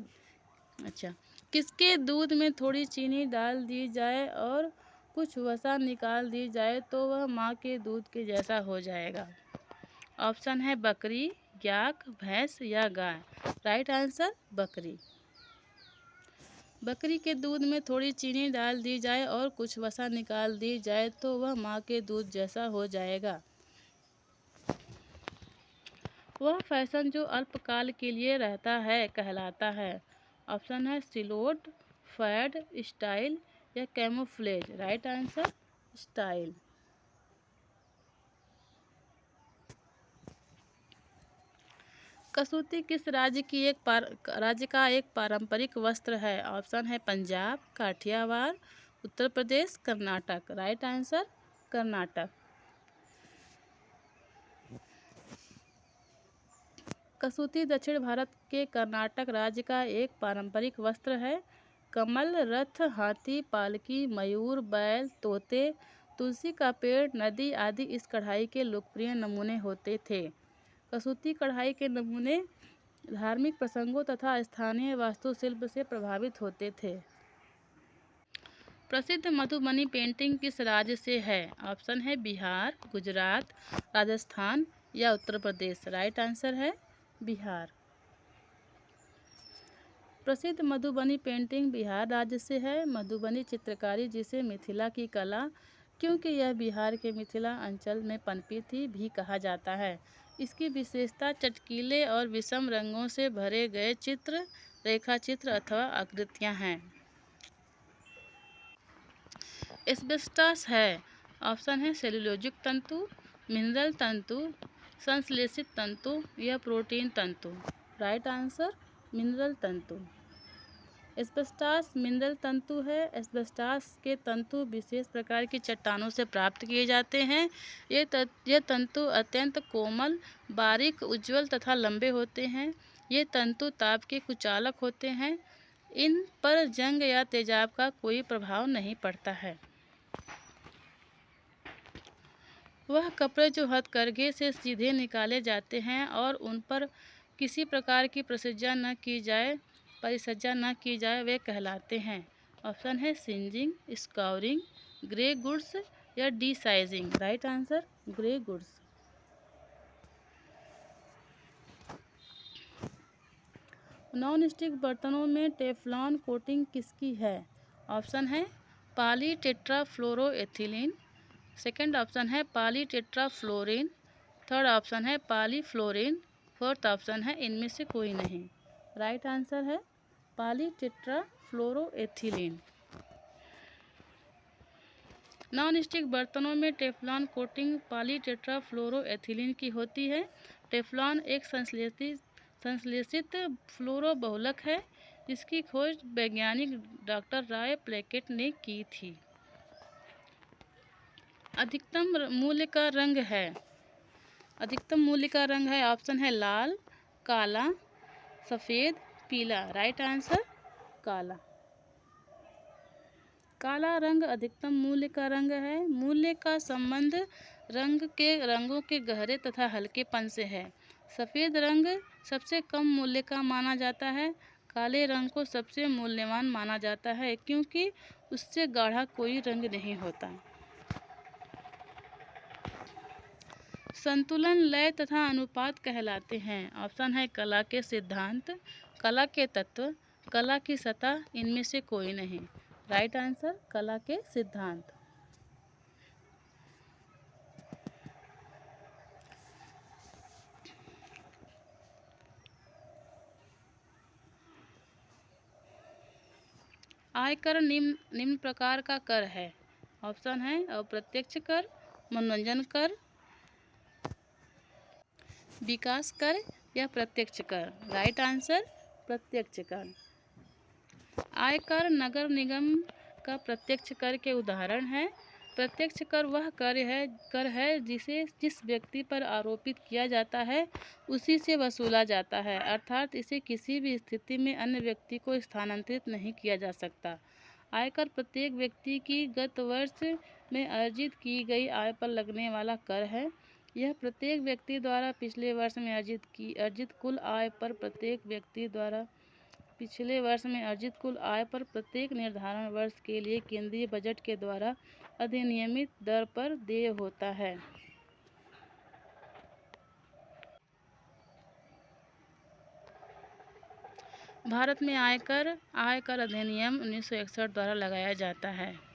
दूध में थोड़ी चीनी डाल दी जाए और कुछ वसा निकाल दी जाए तो वह माँ के दूध के जैसा हो जाएगा? ऑप्शन है बकरी, याक, भैंस या गाय। राइट आंसर बकरी। बकरी के दूध में थोड़ी चीनी डाल दी जाए और कुछ वसा निकाल दी जाए तो वह माँ के दूध जैसा हो जाएगा। वह फैशन जो अल्पकाल के लिए रहता है कहलाता है। ऑप्शन है सिलोट, फैड, स्टाइल या camouflage. Right answer style. Kasuti किस राज्य का एक पारंपरिक वस्त्र है? ऑप्शन है पंजाब, काठियावाड़, उत्तर प्रदेश, कर्नाटक। Right answer Karnataka. कसूती दक्षिण भारत के कर्नाटक राज्य का एक पारंपरिक वस्त्र है। कमल, रथ, हाथी, पालकी, मयूर, बैल, तोते, तुलसी का पेड़, नदी आदि इस कढ़ाई के लोकप्रिय नमूने होते थे। कसूती कढ़ाई के नमूने धार्मिक प्रसंगों तथा स्थानीय वास्तुशिल्प से प्रभावित होते थे। प्रसिद्ध मधुबनी पेंटिंग किस राज्य से है? ऑप्शन है बिहार, गुजरात, राजस्थान या उत्तर प्रदेश। राइट आंसर है बिहार। प्रसिद्ध मधुबनी पेंटिंग बिहार राज्य से है। मधुबनी चित्रकारी, जिसे मिथिला की कला, क्योंकि यह बिहार के मिथिला अंचल में पनपी थी, भी कहा जाता है। इसकी विशेषता चटकीले और विषम रंगों से भरे गए चित्र, रेखाचित्र अथवा आकृतियां हैं। एस्बेस्टॉस है। ऑप्शन है सेलुलोजिक तंतु, मिनरल तंतु, संश्लेषित तंतु या प्रोटीन तंतु। राइट आंसर मिनरल तंतु। एस्बेस्टॉस मिनरल तंतु है। एस्बेस्टॉस के तंतु विशेष प्रकार की चट्टानों से प्राप्त किए जाते हैं। ये तंतु अत्यंत कोमल, बारीक, उज्ज्वल तथा लंबे होते हैं। ये तंतु ताप के कुचालक होते हैं। इन पर जंग या तेजाब का कोई प्रभाव नहीं पड़ता है। वह कपड़े जो हथकरघे से सीधे निकाले जाते हैं और उन पर किसी प्रकार की परिसज्जा न की जाए वे कहलाते हैं। ऑप्शन है सिंजिंग, स्काउरिंग, ग्रे गुड्स या desizing. Right answer grey goods. Non stick बर्तनों में टेफ्लॉन कोटिंग किसकी है? ऑप्शन है पॉली टेट्राफ्लोरोएथिलीन, सेकंड ऑप्शन है पॉली टेट्राफ्लोरिन, थर्ड ऑप्शन है पॉलीफ्लोरिन, फोर्थ ऑप्शन है इनमें से कोई नहीं। राइट आंसर है पॉलीटेट्राफ्लोरोएथिलीन। नॉन स्टिक बर्तनों में टेफ्लॉन कोटिंग पॉलीटेट्राफ्लोरोएथिलीन की होती है। टेफ्लॉन एक संश्लेषित फ्लोरोबहुलक है जिसकी खोज वैज्ञानिक डॉक्टर रॉय प्लैकेट ने की थी। अधिकतम मूल्य का रंग है ऑप्शन है लाल, काला, सफ़ेद, पीला। राइट आंसर काला। काला रंग अधिकतम मूल्य का रंग है। मूल्य का संबंध रंगों के गहरे तथा हल्केपन से है। सफ़ेद रंग सबसे कम मूल्य का माना जाता है। काले रंग को सबसे मूल्यवान माना जाता है क्योंकि उससे गाढ़ा कोई रंग नहीं होता। संतुलन, लय तथा अनुपात कहलाते हैं। ऑप्शन है कला के सिद्धांत, कला के तत्व, कला की सतह, इनमें से कोई नहीं। राइट आंसर कला के सिद्धांत। आयकर निम्न प्रकार का कर है। ऑप्शन है अप्रत्यक्ष कर, मनोरंजन कर, विकास कर या प्रत्यक्ष कर। राइट आंसर प्रत्यक्ष कर। आयकर नगर निगम का प्रत्यक्ष कर के उदाहरण है। प्रत्यक्ष कर वह कर है जिस व्यक्ति पर आरोपित किया जाता है उसी से वसूला जाता है, अर्थात इसे किसी भी स्थिति में अन्य व्यक्ति को स्थानांतरित नहीं किया जा सकता। आयकर प्रत्येक व्यक्ति की गत वर्ष में अर्जित की गई आय पर लगने वाला कर है। यह प्रत्येक व्यक्ति द्वारा पिछले वर्ष में अर्जित कुल आय पर प्रत्येक निर्धारण वर्ष के लिए केंद्रीय बजट के द्वारा अधिनियमित दर पर देय होता है। भारत में आयकर अधिनियम 1961 द्वारा लगाया जाता है।